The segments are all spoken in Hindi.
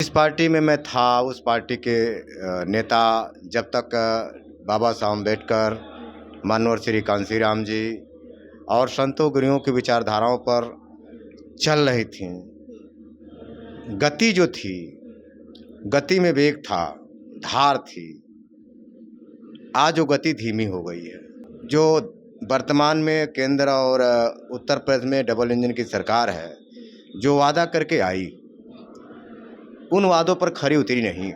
जिस पार्टी में मैं था उस पार्टी के नेता जब तक बाबा साहब अम्बेडकर, मानवर श्री कांशीराम जी और संतों गुरुओं की विचारधाराओं पर चल रही थी, गति जो थी, गति में वेग था, धार थी। आज वो गति धीमी हो गई है। जो वर्तमान में केंद्र और उत्तर प्रदेश में डबल इंजन की सरकार है, जो वादा करके आई उन वादों पर खरी उतरी नहीं।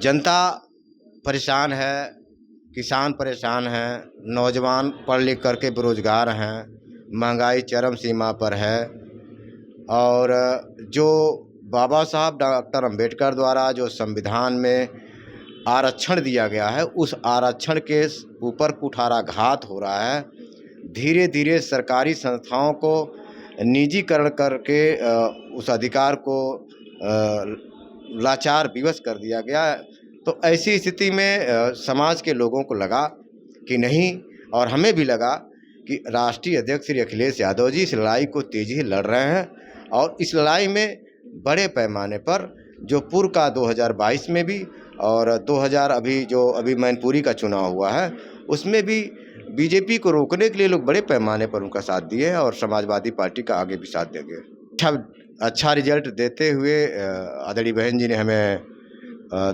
जनता परेशान है, किसान परेशान हैं, नौजवान पढ़ लिख करके बेरोजगार हैं, महंगाई चरम सीमा पर है। और जो बाबा साहब डॉक्टर अंबेडकर द्वारा जो संविधान में आरक्षण दिया गया है, उस आरक्षण के ऊपर कुठाराघात हो रहा है। धीरे धीरे सरकारी संस्थाओं को निजीकरण करके उस अधिकार को लाचार विवश कर दिया गया। तो ऐसी स्थिति में समाज के लोगों को लगा कि नहीं, और हमें भी लगा कि राष्ट्रीय अध्यक्ष श्री अखिलेश यादव जी इस लड़ाई को तेजी से लड़ रहे हैं और इस लड़ाई में बड़े पैमाने पर जो पूर्व का 2022 में भी और 2000 अभी मैनपुरी का चुनाव हुआ है, उसमें भी बीजेपी को रोकने के लिए लोग बड़े पैमाने पर उनका साथ दिए हैं और समाजवादी पार्टी का आगे भी साथ देंगे। अच्छा रिजल्ट देते हुए आदरणीय बहन जी ने हमें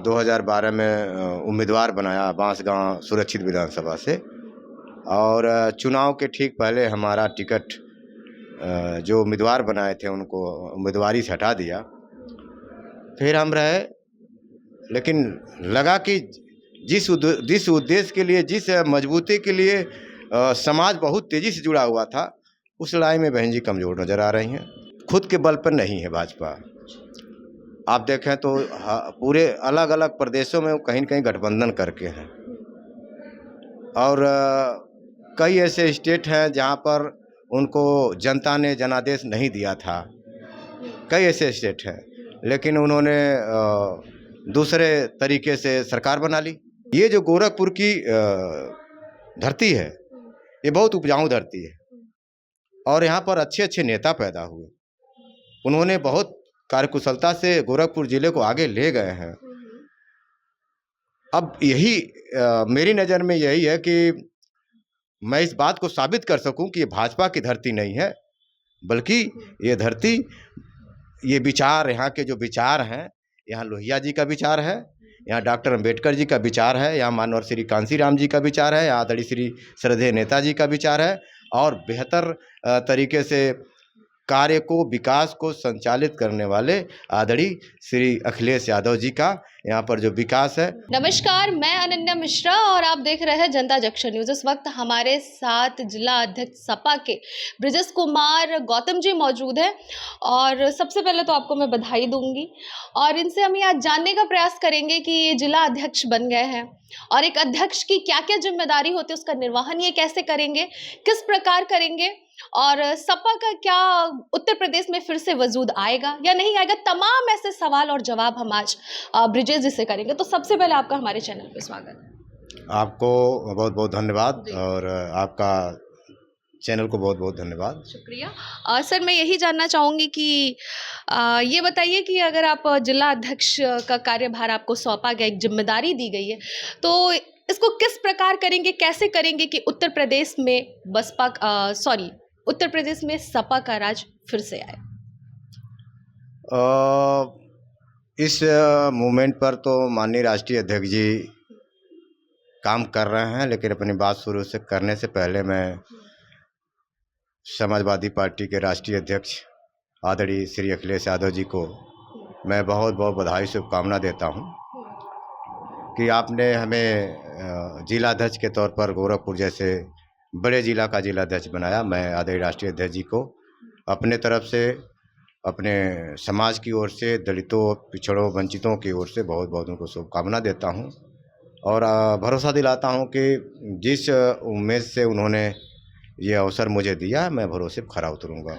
2012 में उम्मीदवार बनाया बांसगांव सुरक्षित विधानसभा से, और चुनाव के ठीक पहले हमारा टिकट जो उम्मीदवार बनाए थे उनको उम्मीदवारी से हटा दिया। फिर हम रहे, लेकिन लगा कि जिस उद्देश्य के लिए, जिस मजबूती के लिए समाज बहुत तेज़ी से जुड़ा हुआ था, उस लड़ाई में बहन जी कमज़ोर नज़र आ रही हैं। खुद के बल पर नहीं है भाजपा। आप देखें तो पूरे अलग अलग प्रदेशों में वो कहीं न कहीं गठबंधन करके हैं, और कई ऐसे स्टेट हैं जहां पर उनको जनता ने जनादेश नहीं दिया था। कई ऐसे स्टेट हैं, लेकिन उन्होंने दूसरे तरीके से सरकार बना ली। ये जो गोरखपुर की धरती है, ये बहुत उपजाऊ धरती है और यहाँ पर अच्छे अच्छे नेता पैदा हुए। उन्होंने बहुत कार्यकुशलता से गोरखपुर जिले को आगे ले गए हैं। अब यही मेरी नज़र में यही है कि मैं इस बात को साबित कर सकूं कि ये भाजपा की धरती नहीं है, बल्कि ये धरती, ये विचार, यहाँ के जो विचार हैं, यहाँ लोहिया जी का विचार है, यहाँ डॉक्टर अंबेडकर जी का विचार है, यहाँ मानवर श्री कांशीराम जी का विचार है, यहाँ आदरणीय श्री श्रद्धेय नेताजी का विचार है, और बेहतर तरीके से कार्य को, विकास को संचालित करने वाले आदरणीय श्री अखिलेश यादव जी का यहाँ पर जो विकास है। नमस्कार, मैं अनन्या मिश्रा और आप देख रहे हैं जनता जंक्शन न्यूज़। इस वक्त हमारे साथ जिला अध्यक्ष सपा के ब्रिजेश कुमार गौतम जी मौजूद हैं और सबसे पहले तो आपको मैं बधाई दूंगी और इनसे हम आज जानने का प्रयास करेंगे कि ये जिला अध्यक्ष बन गए हैं और एक अध्यक्ष की क्या क्या जिम्मेदारी होती है, उसका निर्वहन ये कैसे करेंगे, किस प्रकार करेंगे, और सपा का क्या उत्तर प्रदेश में फिर से वजूद आएगा या नहीं आएगा। तमाम ऐसे सवाल और जवाब हम आज ब्रिजेश जी से करेंगे। तो सबसे पहले आपका हमारे चैनल पे स्वागत। आपको बहुत बहुत धन्यवाद और आपका चैनल को बहुत बहुत धन्यवाद। शुक्रिया। सर, मैं यही जानना चाहूँगी कि ये बताइए कि अगर आप जिला अध्यक्ष का कार्यभार आपको सौंपा गया, एक जिम्मेदारी दी गई है, तो इसको किस प्रकार करेंगे, कैसे करेंगे कि उत्तर प्रदेश में सपा का राज फिर से आए। इस मूवमेंट पर तो माननीय राष्ट्रीय अध्यक्ष जी काम कर रहे हैं, लेकिन अपनी बात शुरू से करने से पहले मैं समाजवादी पार्टी के राष्ट्रीय अध्यक्ष आदरणीय श्री अखिलेश यादव जी को मैं बहुत बहुत बधाई शुभकामना देता हूं कि आपने हमें जिला अध्यक्ष के तौर पर गोरखपुर जैसे बड़े जिला का जिला अध्यक्ष बनाया। मैं आदरणीय राष्ट्रीय अध्यक्ष जी को अपने तरफ से, अपने समाज की ओर से, दलितों, पिछड़ों, वंचितों की ओर से बहुत बहुत उनको शुभकामना देता हूं और भरोसा दिलाता हूं कि जिस उम्मीद से उन्होंने ये अवसर मुझे दिया, मैं भरोसे पर खरा उतरूंगा।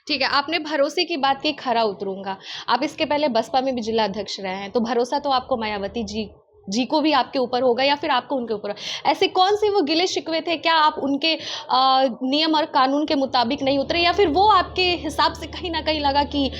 ठीक है, आपने भरोसे की बात की, खरा उतरूंगा। आप इसके पहले बसपा में भी जिला अध्यक्ष रहे हैं, तो भरोसा तो आपको मायावती जी जी को भी आपके ऊपर होगा या फिर आपको उनके ऊपर होगा। ऐसे कौन से वो गिले शिकवे थे? क्या आप उनके नियम और कानून के मुताबिक नहीं उतरे, या फिर वो आपके हिसाब से कहीं ना कहीं लगा कि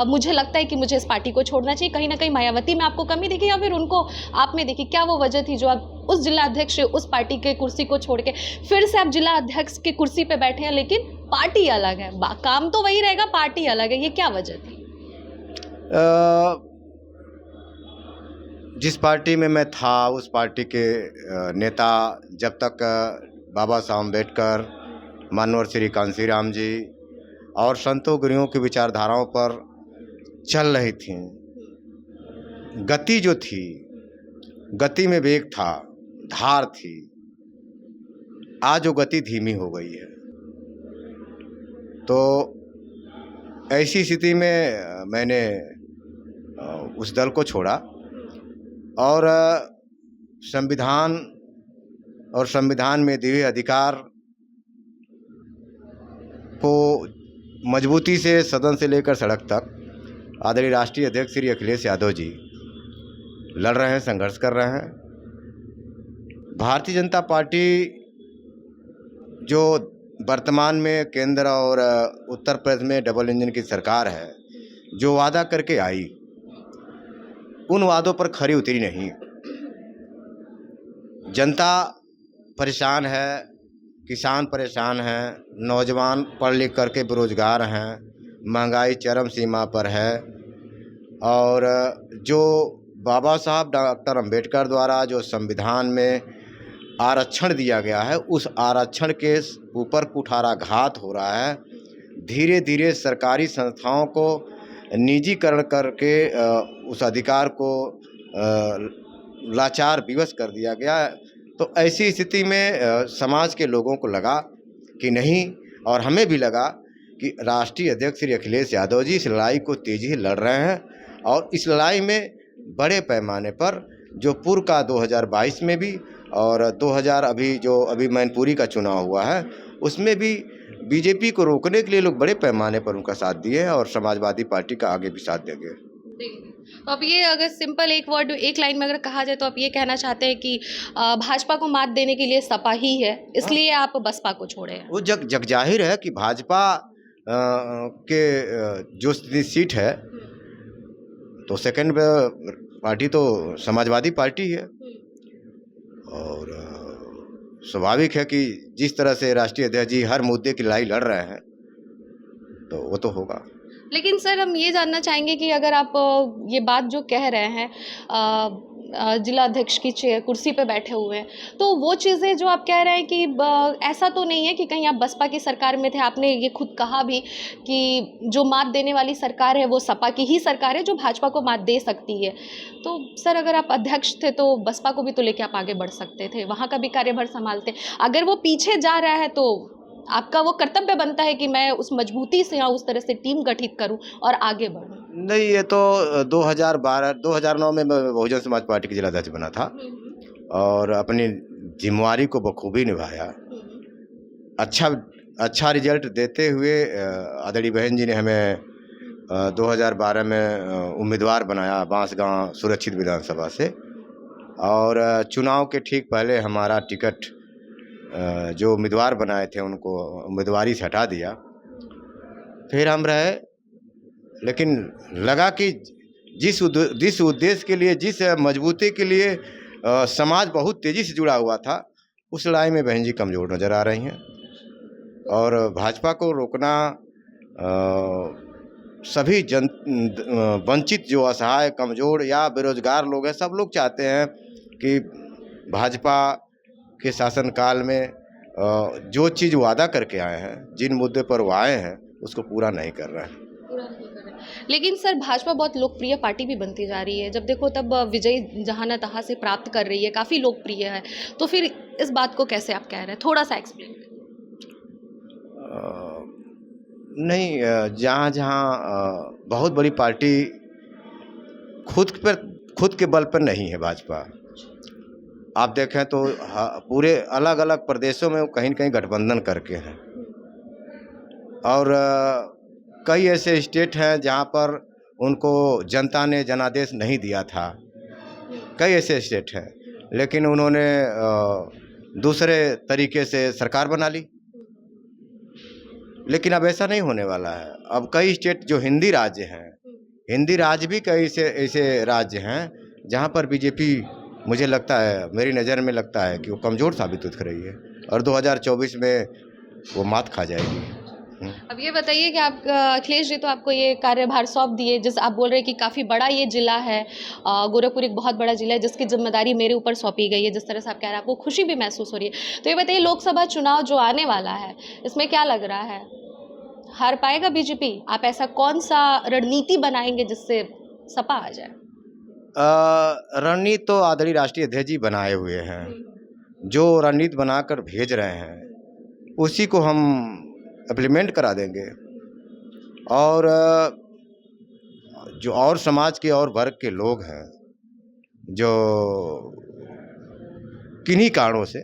मुझे लगता है कि मुझे इस पार्टी को छोड़ना चाहिए? कहीं ना कहीं मायावती में आपको कमी दिखी या फिर उनको आप में दिखी? क्या वो वजह थी जो आप उस जिला अध्यक्ष उस पार्टी के कुर्सी को छोड़ के फिर से आप जिला अध्यक्ष की कुर्सी पे बैठे हैं, लेकिन पार्टी अलग है, काम तो वही रहेगा, पार्टी अलग है, ये क्या वजह थी? जिस पार्टी में मैं था उस पार्टी के नेता जब तक बाबा साहब अम्बेडकर, मानवर श्री कांशीराम जी और संतों गुरुओं की विचारधाराओं पर चल रही थी, गति जो थी, गति में वेग था, धार थी। आज वो गति धीमी हो गई है। तो ऐसी स्थिति में मैंने उस दल को छोड़ा और संविधान में दिए अधिकार को मजबूती से सदन से लेकर सड़क तक आदरणीय राष्ट्रीय अध्यक्ष श्री अखिलेश यादव जी लड़ रहे हैं, संघर्ष कर रहे हैं। भारतीय जनता पार्टी जो वर्तमान में केंद्र और उत्तर प्रदेश में डबल इंजन की सरकार है, जो वादा करके आई उन वादों पर खरी उतरी नहीं। जनता परेशान है, किसान परेशान हैं, नौजवान पढ़ लिख करके बेरोजगार हैं, महंगाई चरम सीमा पर है। और जो बाबा साहब डॉक्टर अंबेडकर द्वारा जो संविधान में आरक्षण दिया गया है, उस आरक्षण के ऊपर कुठाराघात हो रहा है। धीरे धीरे सरकारी संस्थाओं को निजीकरण करके उस अधिकार को लाचार विवश कर दिया गया है। तो ऐसी स्थिति में समाज के लोगों को लगा कि नहीं, और हमें भी लगा कि राष्ट्रीय अध्यक्ष श्री अखिलेश यादव जी इस लड़ाई को तेजी से लड़ रहे हैं और इस लड़ाई में बड़े पैमाने पर जो पूर्व का 2022 में भी और 2000 अभी मैनपुरी का चुनाव हुआ है, उसमें भी बीजेपी को रोकने के लिए लोग बड़े पैमाने पर उनका साथ दिए हैं और समाजवादी पार्टी का आगे भी साथ देंगे। तो अब ये अगर सिंपल एक वर्ड एक लाइन में अगर कहा जाए तो आप ये कहना चाहते हैं कि भाजपा को मात देने के लिए सपा ही है, इसलिए आप बसपा को छोड़े हैं? वो जग जाहिर है कि भाजपा के जो सीट है तो सेकंड पार्टी तो समाजवादी पार्टी है और स्वाभाविक है कि जिस तरह से राष्ट्रीय अध्यक्ष जी हर मुद्दे की लड़ाई लड़ रहे हैं तो वो तो होगा। लेकिन सर हम ये जानना चाहेंगे कि अगर आप ये बात जो कह रहे हैं जिला अध्यक्ष की कुर्सी पे बैठे हुए हैं, तो वो चीज़ें जो आप कह रहे हैं कि ऐसा तो नहीं है कि कहीं आप बसपा की सरकार में थे। आपने ये खुद कहा भी कि जो मात देने वाली सरकार है वो सपा की ही सरकार है जो भाजपा को मात दे सकती है। तो सर अगर आप अध्यक्ष थे तो बसपा को भी तो लेके आप आगे बढ़ सकते थे, वहाँ का भी कार्यभार संभालते। अगर वो पीछे जा रहा है तो आपका वो कर्तव्य बनता है कि मैं उस मजबूती से या उस तरह से टीम गठित करूं और आगे बढ़ूं। नहीं, ये तो 2009 में मैं बहुजन समाज पार्टी के जिलाध्यक्ष बना था और अपनी जिम्मेवारी को बखूबी निभाया। अच्छा रिजल्ट देते हुए आदरणीय बहन जी ने हमें 2012 में उम्मीदवार बनाया बांसगांव सुरक्षित विधानसभा से, और चुनाव के ठीक पहले हमारा टिकट जो उम्मीदवार बनाए थे उनको उम्मीदवारी से हटा दिया। फिर हम रहे, लेकिन लगा कि जिस उद्देश्य के लिए, जिस मजबूती के लिए समाज बहुत तेज़ी से जुड़ा हुआ था, उस लड़ाई में बहन जी कमज़ोर नज़र आ रही हैं। और भाजपा को रोकना सभी वंचित जो असहाय, कमज़ोर या बेरोजगार लोग हैं, सब लोग चाहते हैं कि भाजपा के शासनकाल में जो चीज़ वादा करके आए हैं, जिन मुद्दे पर वो आए हैं, उसको पूरा नहीं कर रहे हैं। लेकिन सर भाजपा बहुत लोकप्रिय पार्टी भी बनती जा रही है। जब देखो तब विजयी जहां तहां से प्राप्त कर रही है, काफ़ी लोकप्रिय है। तो फिर इस बात को कैसे आप कह रहे हैं, थोड़ा सा एक्सप्लेन करें। नहीं, जहाँ जहाँ बहुत बड़ी पार्टी खुद के बल पर नहीं है भाजपा। आप देखें तो पूरे अलग अलग प्रदेशों में कहीं न कहीं गठबंधन करके हैं, और कई ऐसे स्टेट हैं जहाँ पर उनको जनता ने जनादेश नहीं दिया था, कई ऐसे स्टेट हैं, लेकिन उन्होंने दूसरे तरीके से सरकार बना ली। लेकिन अब ऐसा नहीं होने वाला है। अब कई स्टेट जो हिंदी राज्य हैं, हिंदी राज्य भी कई ऐसे ऐसे राज्य हैं जहां पर बीजेपी, मुझे लगता है, मेरी नज़र में लगता है कि वो कमज़ोर साबित हो रही है और 2024 में वो मात खा जाएगी। अब ये बताइए कि आप अखिलेश जी तो आपको ये कार्यभार सौंप दिए, जैसे आप बोल रहे हैं कि काफ़ी बड़ा ये जिला है, गोरखपुर एक बहुत बड़ा जिला है जिसकी जिम्मेदारी मेरे ऊपर सौंपी गई है, जिस तरह से आप कह रहे हैं आपको खुशी भी महसूस हो रही है। तो ये बताइए, लोकसभा चुनाव जो आने वाला है इसमें क्या लग रहा है, हार पाएगा बीजेपी? आप ऐसा कौन सा रणनीति बनाएंगे जिससे सपा आ जाए? रणनीति तो आदरणीय राष्ट्रीय अध्यक्ष जी बनाए हुए हैं। जो रणनीति बनाकर भेज रहे हैं उसी को हम इम्प्लीमेंट करा देंगे। और जो और समाज के और वर्ग के लोग हैं जो किन्हीं कारणों से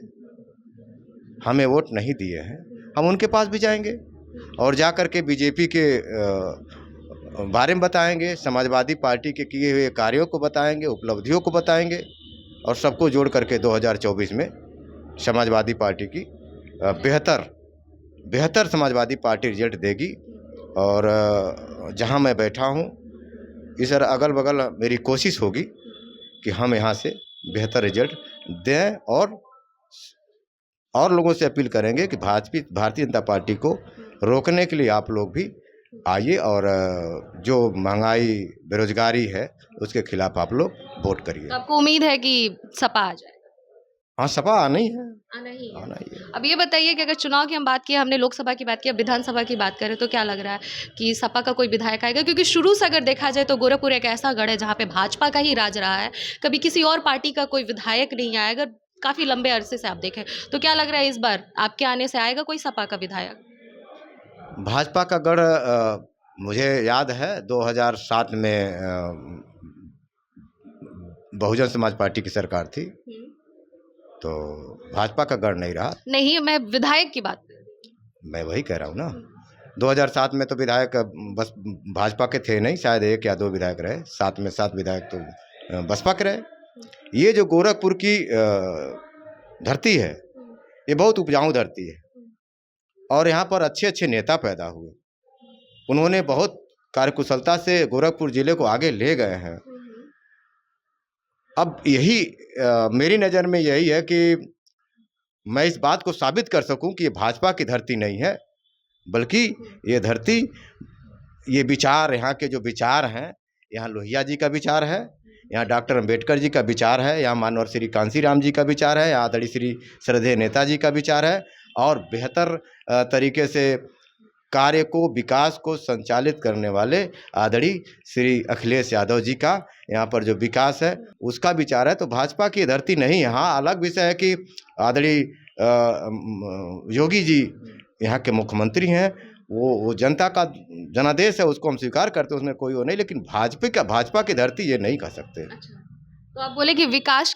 हमें वोट नहीं दिए हैं, हम उनके पास भी जाएंगे और जा कर के बीजेपी के बारे में बताएंगे, समाजवादी पार्टी के किए हुए कार्यों को बताएंगे, उपलब्धियों को बताएंगे और सबको जोड़ करके 2024 में समाजवादी पार्टी की बेहतर समाजवादी पार्टी रिजल्ट देगी। और जहां मैं बैठा हूं इस अगल बगल मेरी कोशिश होगी कि हम यहां से बेहतर रिजल्ट दें और लोगों से अपील करेंगे कि भारतीय जनता पार्टी को रोकने के लिए आप लोग भी आइए और जो महंगाई बेरोजगारी है उसके खिलाफ आप लोग वोट करिए। तो आपको उम्मीद है कि सपा आ जाए? हाँ, सपा आना ही है। आना ही है। आना ही है। अब ये बताइए कि अगर चुनाव की हम बात किए, हमने लोकसभा की बात की, अब विधानसभा की बात करें तो क्या लग रहा है कि सपा का कोई विधायक आएगा? क्योंकि शुरू से अगर देखा जाए तो गोरखपुर एक ऐसा गढ़ है जहाँ पे भाजपा का ही राज रहा है, कभी किसी और पार्टी का कोई विधायक नहीं आया। अगर काफ़ी लंबे अरसे से आप देखें तो क्या लग रहा है इस बार आपके आने से आएगा कोई सपा का विधायक? भाजपा का गढ़ मुझे याद है 2007 में बहुजन समाज पार्टी की सरकार थी, तो भाजपा का गढ़ नहीं रहा। नहीं, मैं विधायक की बात कर रही हूँ। मैं वही कह रहा हूँ ना, 2007 में तो विधायक बस भाजपा के थे नहीं, शायद 1 या 2 विधायक रहे, 7 में 7 विधायक तो बसपा के रहे। ये जो गोरखपुर की धरती है ये बहुत उपजाऊ धरती है और यहाँ पर अच्छे अच्छे नेता पैदा हुए। उन्होंने बहुत कार्यकुशलता से गोरखपुर जिले को आगे ले गए हैं। अब यही मेरी नज़र में यही है कि मैं इस बात को साबित कर सकूं कि ये भाजपा की धरती नहीं है, बल्कि ये धरती, ये विचार, यहाँ के जो विचार हैं, यहाँ लोहिया जी का विचार है, यहाँ डॉक्टर अंबेडकर जी का विचार है, यहाँ मानवर श्री कांसीराम जी का विचार है, यहाँ आदरणीय श्री श्रद्धेय नेताजी का विचार है और बेहतर तरीके से कार्य को, विकास को संचालित करने वाले आदरणीय श्री अखिलेश यादव जी का यहाँ पर जो विकास है उसका विचार है। तो भाजपा की धरती नहीं है। हाँ, अलग विषय है कि आदरणीय योगी जी यहाँ के मुख्यमंत्री हैं, वो जनता का जनादेश है, उसको हम स्वीकार करते हैं, उसमें कोई वो नहीं, लेकिन भाजपा की धरती ये नहीं कह सकते। अच्छा, तो आप बोले कि विकास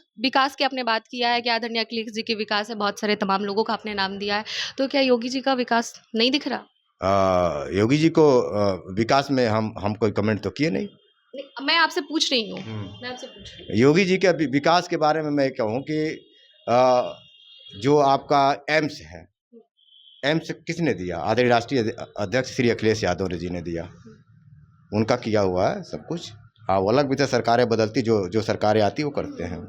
की आपने बात किया है कि आदरणीय अखिलेश जी के विकास है, बहुत सारे तमाम लोगों का आपने नाम दिया है, तो क्या योगी जी का विकास नहीं दिख रहा? योगी जी को विकास में हम कोई कमेंट तो किए नहीं। मैं आपसे पूछ रही हूँ, मैं आपसे पूछ रही हूँ। योगी जी के विकास के बारे में मैं कहूँ कि जो आपका एम्स है, एम्स किसने दिया? आदरणीय राष्ट्रीय अध्यक्ष श्री अखिलेश यादव जी ने दिया। उनका किया हुआ है सब कुछ। हाँ, वो अलग भी तो सरकारें बदलती, जो सरकारें आती वो करते हैं।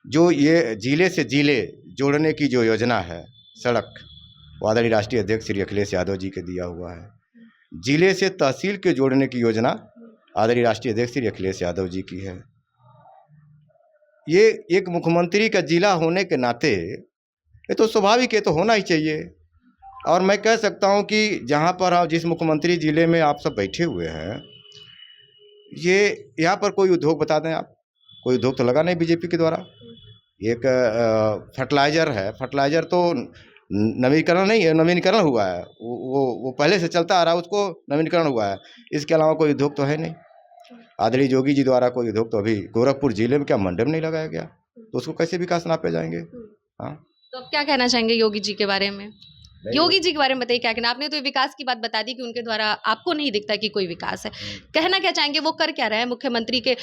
जो ये जिले से जिले जोड़ने की जो योजना है, सड़क, वो आदरणीय राष्ट्रीय अध्यक्ष श्री अखिलेश यादव जी के दिया हुआ है। जिले से तहसील के जोड़ने की योजना आदरणीय राष्ट्रीय अध्यक्ष श्री अखिलेश यादव जी की है। ये एक मुख्यमंत्री का जिला होने के नाते ये तो स्वाभाविक है, तो होना ही चाहिए। और मैं कह सकता हूं कि जहां पर आप जिस मुख्यमंत्री जिले में आप सब बैठे हुए हैं, ये यहाँ पर कोई उद्योग बता दें आप, कोई उद्योग तो लगा नहीं बीजेपी के द्वारा। एक फर्टिलाइजर है, फर्टिलाइजर तो नवीनीकरण नहीं है, नवीनीकरण हुआ है, वो पहले से चलता आ रहा है, उसको नवीनीकरण हुआ है। इसके अलावा कोई उद्योग तो है नहीं। आदरणीय योगी जी द्वारा कोई उद्योग तो अभी गोरखपुर जिले में क्या मंडप नहीं लगाया गया, तो उसको कैसे विकास नापे जाएंगे? हाँ, तो आप क्या कहना चाहेंगे योगी जी के बारे में? योगी जी के बारे में बताइए क्या कहना। आपने तो विकास की बात बता दी कि उनके द्वारा आपको नहीं दिखता कि कोई विकास है। कहना क्या चाहेंगे, वो कर क्या रहे हैं? मुख्यमंत्री के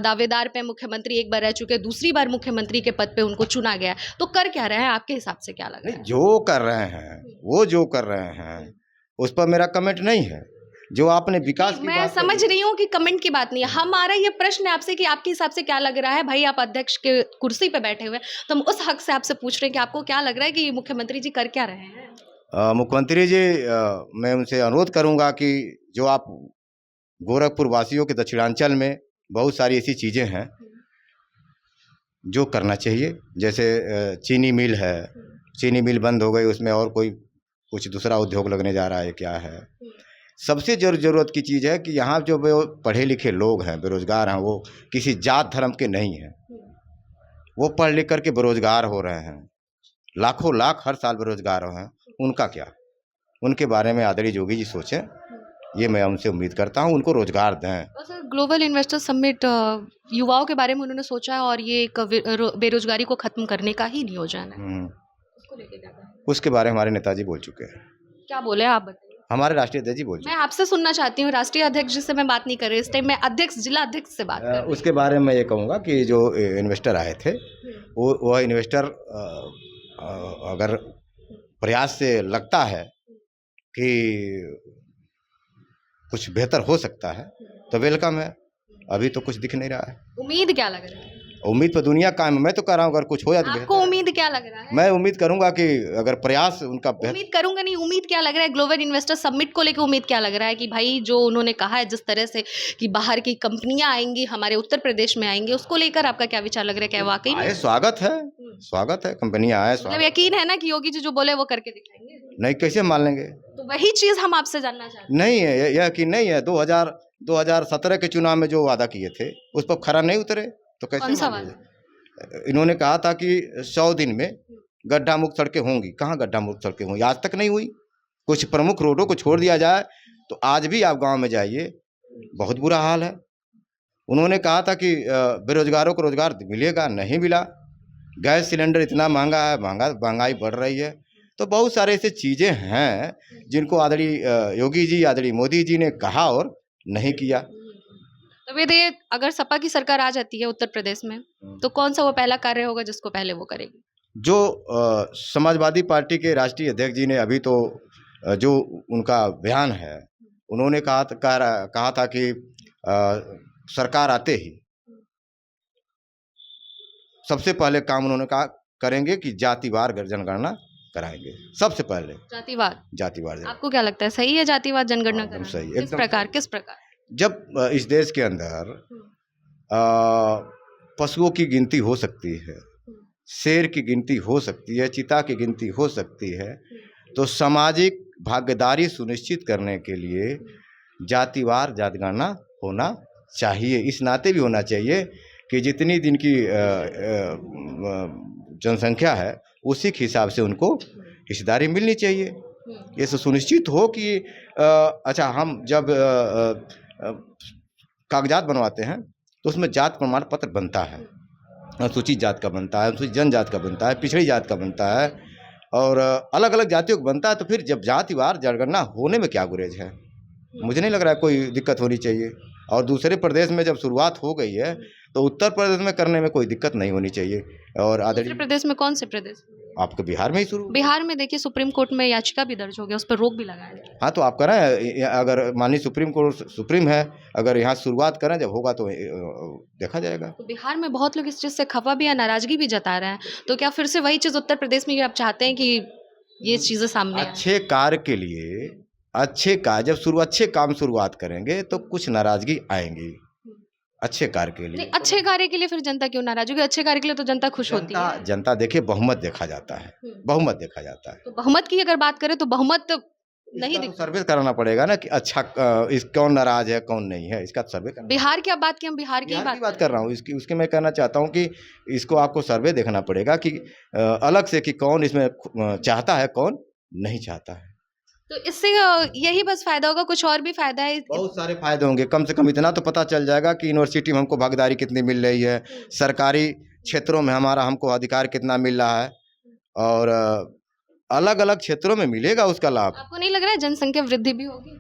दावेदार पे मुख्यमंत्री एक बार रह चुके, दूसरी बार मुख्यमंत्री के पद पे उनको चुना गया, तो कर क्या रहे हैं आपके हिसाब से, क्या लग रहा नहीं, है? जो कर रहे हैं वो जो कर रहे हैं उस पर मेरा कमेंट नहीं है। जो आपने विकास की मैं बात समझ करी, रही हूँ कि कमेंट की बात नहीं है, हमारा ये प्रश्न है आपसे कि आपके हिसाब से क्या लग रहा है। भाई आप अध्यक्ष के कुर्सी पे बैठे हुए हैं, तो हम उस हक से आपसे पूछ रहे हैं कि आपको क्या लग रहा है कि मुख्यमंत्री जी कर क्या रहे हैं? मुख्यमंत्री जी, मैं उनसे अनुरोध करूंगा कि जो आप गोरखपुर वासियों के दक्षिणांचल में बहुत सारी ऐसी चीज़ें हैं जो करना चाहिए। जैसे चीनी मिल है, चीनी मिल बंद हो गई, उसमें और कोई कुछ दूसरा उद्योग लगने जा रहा है क्या है। सबसे ज़रूरत की चीज़ है कि यहाँ जो पढ़े लिखे लोग हैं, बेरोजगार हैं, वो किसी जात धर्म के नहीं हैं। वो पढ़ लिख करके बेरोजगार हो रहे हैं, लाखों लाख हर साल बेरोजगार हैं। उनका क्या, उनके बारे में आदरणीय योगी जी सोचें, ये मैं उनसे उम्मीद करता हूँ, उनको रोजगार दें। और सर, ग्लोबल इन्वेस्टर समिट युवाओं के बारे में उन्होंने सोचा है और ये एक बेरोजगारी को खत्म करने का ही नियोजन है। उसको लेके क्या कहें? उसके बारे में हमारे नेताजी बोल चुके हैं, क्या बोले आप बताइए। हमारे राष्ट्रीय अध्यक्ष जी बोल चुके मैं आपसे सुनना चाहती हूँ, राष्ट्रीय अध्यक्ष जी से मैं बात नहीं कर रही इस टाइम, मैं अध्यक्ष, जिला अध्यक्ष से बात कर हैं। रही हूँ। उसके बारे में ये कहूँगा कि जो इन्वेस्टर आए थे, वह इन्वेस्टर अगर प्रयास से लगता है कि कुछ बेहतर हो सकता है तो वेलकम है। अभी तो कुछ दिख नहीं रहा है। उम्मीद क्या लग रहा है उम्मीद पर दुनिया कायम है। मैं तो कर रहा हूँ, अगर कुछ हो जाए तो आपको? बेहतर है। उम्मीद क्या लग रहा है? मैं उम्मीद करूंगा कि अगर प्रयास उनका उम्मीद करूंगा नहीं, उम्मीद क्या लग रहा है? ग्लोबल इन्वेस्टर समिट को लेकर उम्मीद क्या लग रहा है कि भाई जो उन्होंने कहा है जिस तरह से कि बाहर की कंपनियां आएंगी, हमारे उत्तर प्रदेश में आएंगी, उसको लेकर आपका क्या विचार लग रहा है? क्या वाकई में आए, स्वागत है, स्वागत है, कंपनियां आए, मतलब स्वागत। यकीन है ना कि योगी जी जो बोले वो करके दिखाएंगे? नहीं, कैसे मान लेंगे? तो वही चीज हम आपसे जानना चाहते हैं। नहीं है, यह कि नहीं है। 2017 के चुनाव में जो वादा किए थे उस पर खरा नहीं उतरे तो कैसे कौन सा मान वादा? लीजिए? इन्होंने कहा था कि 100 दिन में गड्ढा मुक्त सड़कें होंगी। कहाँ गड्ढा मुक्त सड़कें हुई? आज तक नहीं हुई। कुछ प्रमुख रोडों को छोड़ दिया जाए तो आज भी आप गांव में जाइए, बहुत बुरा हाल है। उन्होंने कहा था कि बेरोजगारों को रोजगार मिलेगा, नहीं मिला। गैस सिलेंडर इतना महंगा है, महंगाई बढ़ रही है। तो बहुत सारे ऐसे चीज़ें हैं जिनको आदरणीय योगी जी, आदरणीय मोदी जी ने कहा और नहीं किया। तो ये अगर सपा की सरकार आ जाती है उत्तर प्रदेश में, तो कौन सा वो पहला कार्य होगा जिसको पहले वो करेगी? जो समाजवादी पार्टी के राष्ट्रीय अध्यक्ष जी ने अभी तो जो उनका बयान है, उन्होंने कहा था कि सरकार आते ही सबसे पहले काम उन्होंने कहा करेंगे कि जातिवार जनगणना कराएंगे। सबसे पहले जातिवाद? जातिवार आपको क्या लगता है सही है जातिवाद जनगणना एकदम कराना? सही, किस एकदम प्रकार, किस प्रकार? जब इस देश के अंदर पशुओं की गिनती हो सकती है, शेर की गिनती हो सकती है, चीता की गिनती हो सकती है, तो सामाजिक भागीदारी सुनिश्चित करने के लिए जातिवार जनगणना होना चाहिए। इस नाते भी होना चाहिए कि जितनी दिन की जनसंख्या है उसी के हिसाब से उनको हिस्सेदारी मिलनी चाहिए। ये सुनिश्चित हो कि अच्छा, हम जब कागजात बनवाते हैं तो उसमें जात प्रमाण पत्र बनता है। अनुसूचित जात का बनता है, अनुसूचित जनजात का बनता है, पिछड़ी जात का बनता है और अलग अलग जातियों का बनता है। तो फिर जब जातिवार जनगणना होने में क्या गुरेज है? मुझे नहीं लग रहा है कोई दिक्कत होनी चाहिए। और दूसरे प्रदेश में जब शुरुआत हो गई है तो उत्तर प्रदेश में करने में कोई दिक्कत नहीं होनी चाहिए। और दूसरे आदरणीय प्रदेश में कौन से प्रदेश? आपके बिहार में ही शुरू। बिहार में देखिए सुप्रीम कोर्ट में याचिका भी दर्ज हो गया, उस पर रोक भी लगाया गया। हाँ, तो आप करें, अगर माननीय सुप्रीम कोर्ट सुप्रीम है, अगर यहाँ शुरुआत करें, जब होगा तो देखा जाएगा। तो बिहार में बहुत लोग इस चीज़ से खफा भी या नाराजगी भी जता रहे हैं, तो क्या फिर से वही चीज़ उत्तर प्रदेश में भी आप चाहते हैं कि ये चीज़ें सामने आएं? अच्छे कार्य के लिए जब अच्छे काम शुरुआत करेंगे तो कुछ नाराजगी आएंगी। अच्छे कार्य के लिए नहीं, अच्छे कार्य के लिए फिर जनता क्यों नाराज होगी? अच्छे कार्य के लिए तो जनता खुश होती है। जनता देखिए, बहुमत देखा जाता है, बहुमत देखा जाता है। तो बहुमत की अगर बात करें तो बहुमत नहीं इसका तो दिखता। सर्वे कराना पड़ेगा ना कि अच्छा कौन नाराज है कौन नहीं है, इसका सर्वे करना। बिहार की आप बात की, हम बिहार की ही बिहार की बात बात कर रहा हूँ, इसकी उसके मैं कहना चाहता हूँ कि इसको आपको सर्वे देखना पड़ेगा कि अलग से कि कौन इसमें चाहता है, कौन नहीं चाहता है। तो इससे यही बस फायदा होगा, कुछ और भी फायदा है? बहुत सारे फायदे होंगे। कम से कम इतना तो पता चल जाएगा कि यूनिवर्सिटी में हमको भागीदारी कितनी मिल रही है, सरकारी क्षेत्रों में हमको अधिकार कितना मिल रहा है, और अलग अलग क्षेत्रों में मिलेगा उसका लाभ। आपको नहीं लग रहा है जनसंख्या वृद्धि भी होगी?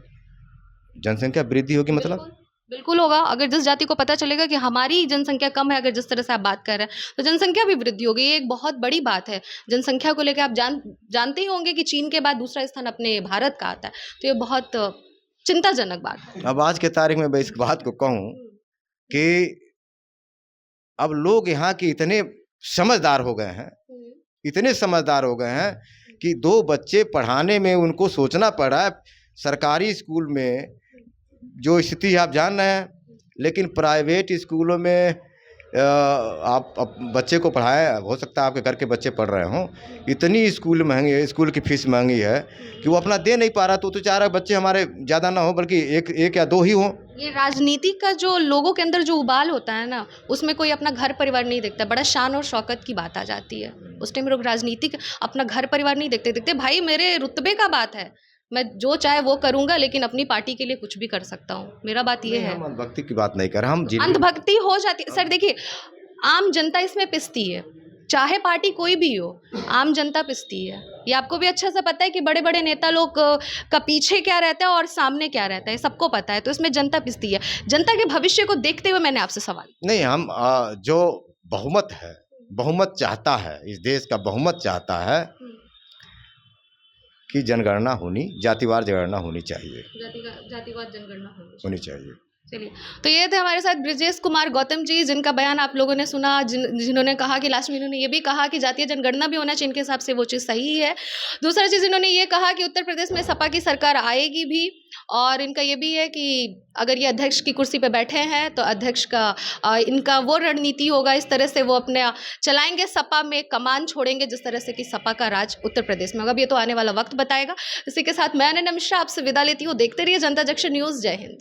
जनसंख्या वृद्धि होगी मतलब? बिल्कुल, बिल्कुल होगा। अगर जिस जाति को पता चलेगा कि हमारी जनसंख्या कम है, अगर जिस तरह से आप बात कर रहे हैं, तो जनसंख्या भी वृद्धि होगी। ये एक बहुत बड़ी बात है। जनसंख्या को लेकर आप जानते ही होंगे कि चीन के बाद दूसरा स्थान अपने भारत का आता है। तो ये बहुत चिंताजनक बात है। अब आज के तारीख में मैं इस बात को कहूँ कि अब लोग यहाँ के इतने समझदार हो गए हैं, इतने समझदार हो गए हैं कि 2 बच्चे पढ़ाने में उनको सोचना पड़ रहा है। सरकारी स्कूल में जो स्थिति आप जान रहे हैं, लेकिन प्राइवेट स्कूलों में आप बच्चे को पढ़ाया, हो सकता है आपके घर के बच्चे पढ़ रहे हों, इतनी स्कूल महंगी है, स्कूल की फीस महंगी है कि वो अपना दे नहीं पा रहा। तो चाह रहा बच्चे हमारे ज़्यादा ना हो, बल्कि एक या 2 ही हों। ये राजनीति का जो लोगों के अंदर जो उबाल होता है ना, उसमें कोई अपना घर परिवार नहीं देखता। बड़ा शान और शौकत की बात आ जाती है। उस टाइम लोग राजनीतिक अपना घर परिवार नहीं देखते भाई मेरे रुतबे का बात है, मैं जो चाहे वो करूंगा, लेकिन अपनी पार्टी के लिए कुछ भी कर सकता हूँ। मेरा बात ये है। हम अंधभक्ति की बात नहीं कर रहे, हम अंधभक्ति हो जाती है। सर देखिए, आम जनता इसमें पिसती है, चाहे पार्टी कोई भी हो, आम जनता पिसती है। ये आपको भी अच्छा से पता है कि बड़े बड़े नेता लोग का पीछे क्या रहता है और सामने क्या रहता है, सबको पता है। तो इसमें जनता पिसती है। जनता के भविष्य को देखते हुए मैंने आपसे सवाल नहीं, हम जो बहुमत है, बहुमत चाहता है, इस देश का बहुमत चाहता है कि जनगणना होनी, जातिवार जनगणना होनी चाहिए, जातिवार जनगणना होनी चाहिए। चलिए, तो ये थे हमारे साथ ब्रिजेश कुमार गौतम जी, जिनका बयान आप लोगों ने सुना, जिन्होंने कहा कि लास्ट में इन्होंने ये भी कहा कि जातीय जनगणना भी होना चाहिए, इनके हिसाब से वो चीज़ सही है। दूसरा चीज़ इन्होंने ये कहा कि उत्तर प्रदेश में सपा की सरकार आएगी भी, और इनका ये भी है कि अगर ये अध्यक्ष की कुर्सी पे बैठे हैं तो अध्यक्ष का इनका वो रणनीति होगा, इस तरह से वो अपने चलाएंगे, सपा में कमान छोड़ेंगे, जिस तरह से कि सपा का राज उत्तर प्रदेश में होगा। अब ये तो आने वाला वक्त बताएगा। इसी के साथ मैं अनन्या मिश्रा आपसे विदा लेती हूँ। देखते रहिए जनता जंक्शन न्यूज़। जय हिंद।